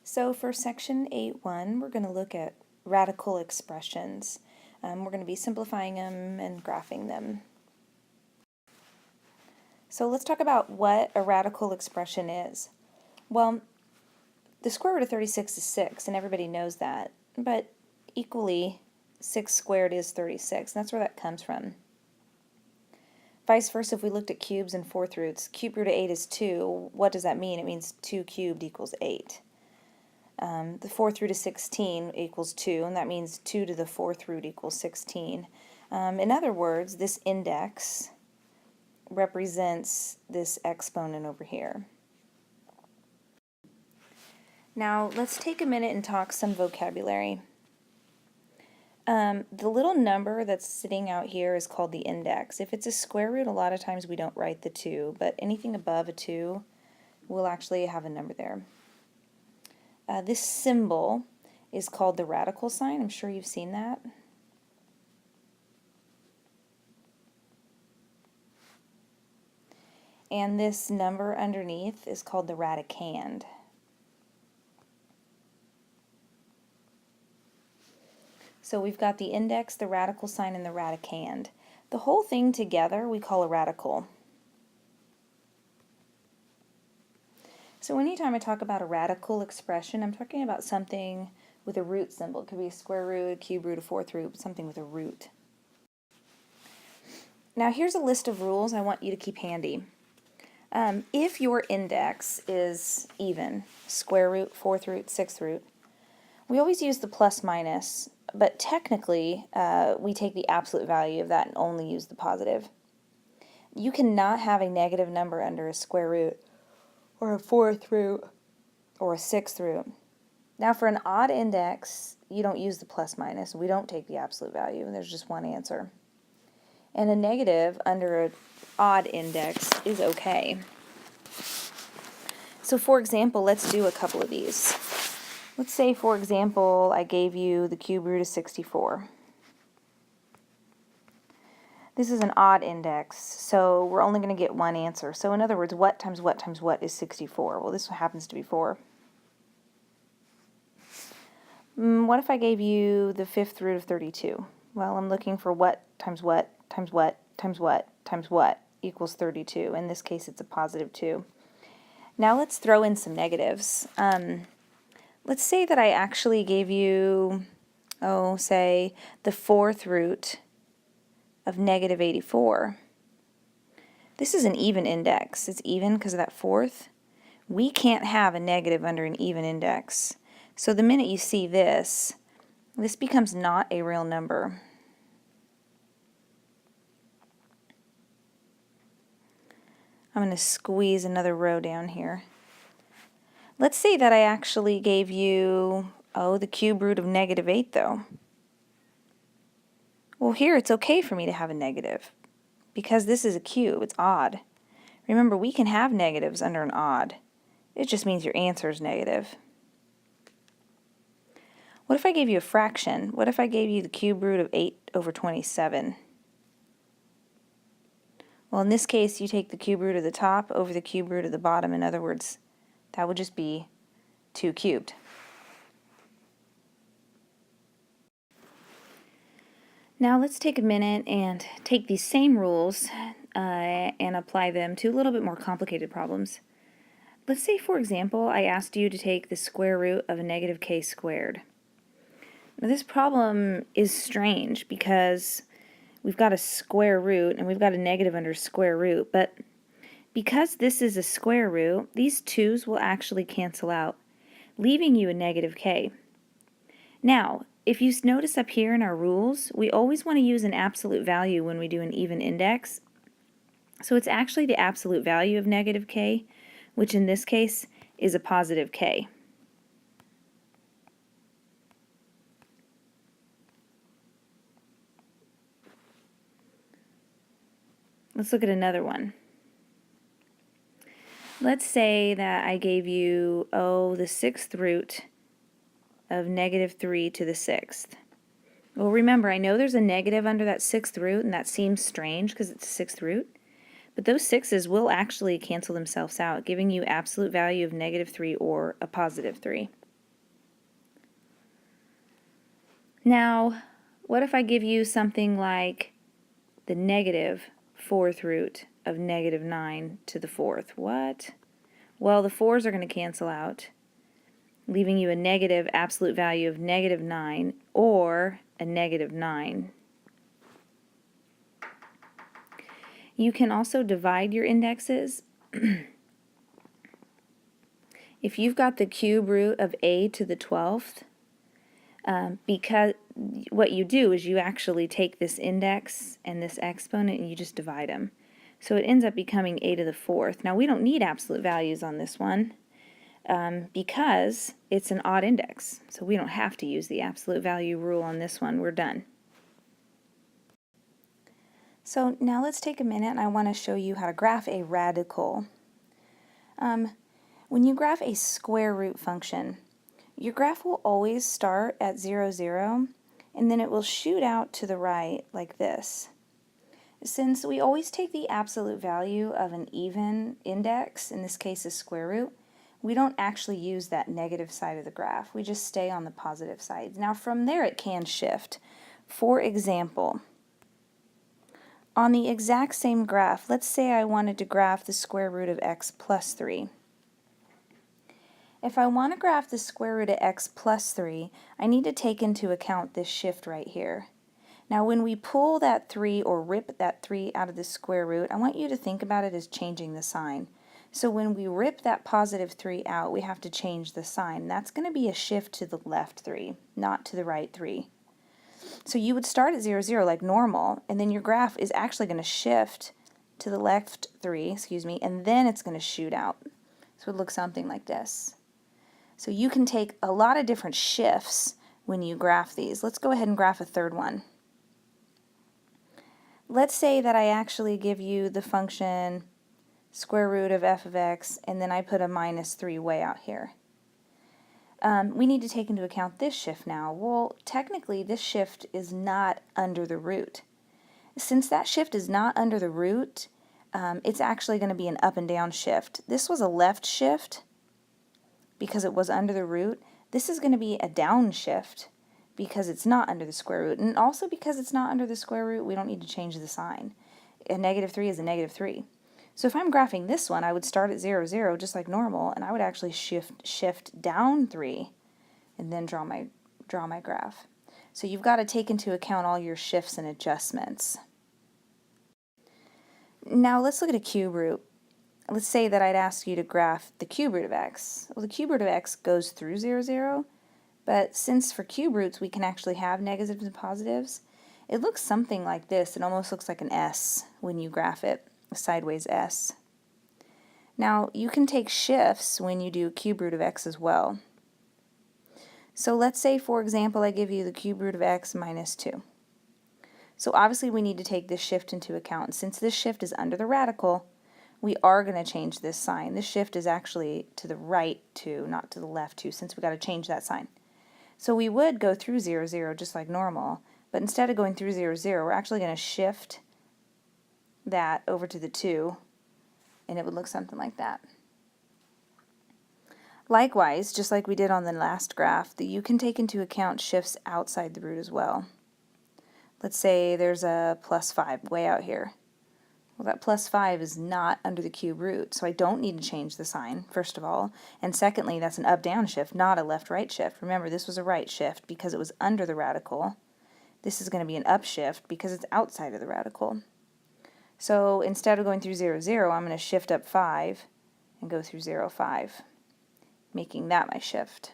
So for section 8.1, we're going to look at radical expressions. We're going to be simplifying them and graphing them. So let's talk about what a radical expression is. Well, the square root of 36 is 6, and everybody knows that, but equally, 6 squared is 36, and that's where that comes from. Vice versa, if we looked at cubes and fourth roots, cube root of 8 is 2. What does that mean? It means 2 cubed equals 8. The fourth root of 16 equals 2, and that means 2 to the fourth root equals 16. In other words, this index represents this exponent over here. Now, let's take a minute and talk some vocabulary. The little number that's sitting out here is called the index. If it's a square root, a lot of times we don't write the 2, but anything above a 2 will actually have a number there. This symbol is called the radical sign. I'm sure you've seen that. And this number underneath is called the radicand. So we've got the index, the radical sign, and the radicand. The whole thing together we call a radical. So anytime I talk about a radical expression, I'm talking about something with a root symbol. It could be a square root, a cube root, a fourth root, something with a root. Now here's a list of rules I want you to keep handy. If your index is even, square root, fourth root, sixth root, we always use the plus minus, but technically we take the absolute value of that and only use the positive. You cannot have a negative number under a square root or a fourth root or a sixth root. Now for an odd index, you don't use the plus minus. We don't take the absolute value, and there's just one answer. And a negative under an odd index is okay. So for example, let's do a couple of these. Let's say, for example, I gave you the cube root of 64. This is an odd index, so we're only going to get one answer. So in other words, what times what times what is 64? Well, this happens to be 4. What if I gave you the fifth root of 32? Well, I'm looking for what times what times what times what times what equals 32. In this case, it's a positive 2. Now let's throw in some negatives. Let's say that I actually gave you, say, the fourth root of negative 84. This is an even index. It's even because of that fourth. We can't have a negative under an even index. So the minute you see this, this becomes not a real number. I'm going to squeeze another row down here. Let's say that I actually gave you, the cube root of negative 8, though. Well, here it's okay for me to have a negative because this is a cube. It's odd. Remember, we can have negatives under an odd. It just means your answer is negative. What if I gave you a fraction? What if I gave you the cube root of 8 over 27? Well, in this case, you take the cube root of the top over the cube root of the bottom. In other words, that would just be 2 cubed. Now let's take a minute and take these same rules and apply them to a little bit more complicated problems. Let's say, for example, I asked you to take the square root of a negative k squared. Now this problem is strange because we've got a square root and we've got a negative under square root, but because this is a square root, these 2's will actually cancel out, leaving you a negative k. Now, if you notice up here in our rules, we always want to use an absolute value when we do an even index. So it's actually the absolute value of negative k, which in this case is a positive k. Let's look at another one. Let's say that I gave you, the sixth root of negative 3 to the sixth. Well, remember, I know there's a negative under that sixth root, and that seems strange because it's a sixth root, but those 6's will actually cancel themselves out, giving you absolute value of negative 3 or a positive 3. Now, what if I give you something like the negative fourth root of negative 9 to the fourth? What? Well, the 4's are going to cancel out, leaving you a negative absolute value of negative 9 or a negative 9. You can also divide your indexes. If you've got the cube root of a to the 12th, because what you do is you actually take this index and this exponent and you just divide them. So it ends up becoming a to the 4th. Now we don't need absolute values on this one because it's an odd index. So we don't have to use the absolute value rule on this one. We're done. So now let's take a minute and I want to show you how to graph a radical. When you graph a square root function, your graph will always start at 0, 0, and then it will shoot out to the right like this. Since we always take the absolute value of an even index, in this case a square root, we don't actually use that negative side of the graph. We just stay on the positive side. Now from there it can shift. For example, on the exact same graph, let's say I wanted to graph the square root of x plus 3. If I want to graph the square root of x plus 3, I need to take into account this shift right here. Now when we pull that 3 or rip that 3 out of the square root, I want you to think about it as changing the sign. So when we rip that positive 3 out, we have to change the sign. That's going to be a shift to the left 3, not to the right 3. So you would start at 0, 0 like normal, and then your graph is actually going to shift to the left 3, and then it's going to shoot out. So it would look something like this. So you can take a lot of different shifts when you graph these. Let's go ahead and graph a third one. Let's say that I actually give you the function square root of f of x, and then I put a minus 3 way out here. We need to take into account this shift now. Well, technically this shift is not under the root. Since that shift is not under the root, it's actually going to be an up and down shift. This was a left shift because it was under the root. This is going to be a down shift because it's not under the square root. And also because it's not under the square root, we don't need to change the sign. A negative 3 is a negative 3. So if I'm graphing this one, I would start at 0, 0 just like normal, and I would actually shift down 3 and then draw my graph. So you've got to take into account all your shifts and adjustments. Now let's look at a cube root. Let's say that I'd ask you to graph the cube root of x. Well, the cube root of x goes through 0, 0, but since for cube roots we can actually have negatives and positives, it looks something like this. It almost looks like an S when you graph it, a sideways S. Now you can take shifts when you do cube root of x as well. So let's say, for example, I give you the cube root of x minus 2. So obviously we need to take this shift into account. Since this shift is under the radical, we are going to change this sign. This shift is actually to the right 2, not to the left 2, since we got to change that sign. So we would go through 0, 0 just like normal, but instead of going through 0, 0, we're actually going to shift that over to the 2, and it would look something like that. Likewise, just like we did on the last graph, that you can take into account shifts outside the root as well. Let's say there's a plus 5 way out here. Well, that plus 5 is not under the cube root, so I don't need to change the sign, first of all. And secondly, that's an up-down shift, not a left-right shift. Remember, this was a right shift because it was under the radical. This is going to be an up shift because it's outside of the radical. So instead of going through 0, 0, I'm going to shift up 5 and go through 0, 5, making that my shift.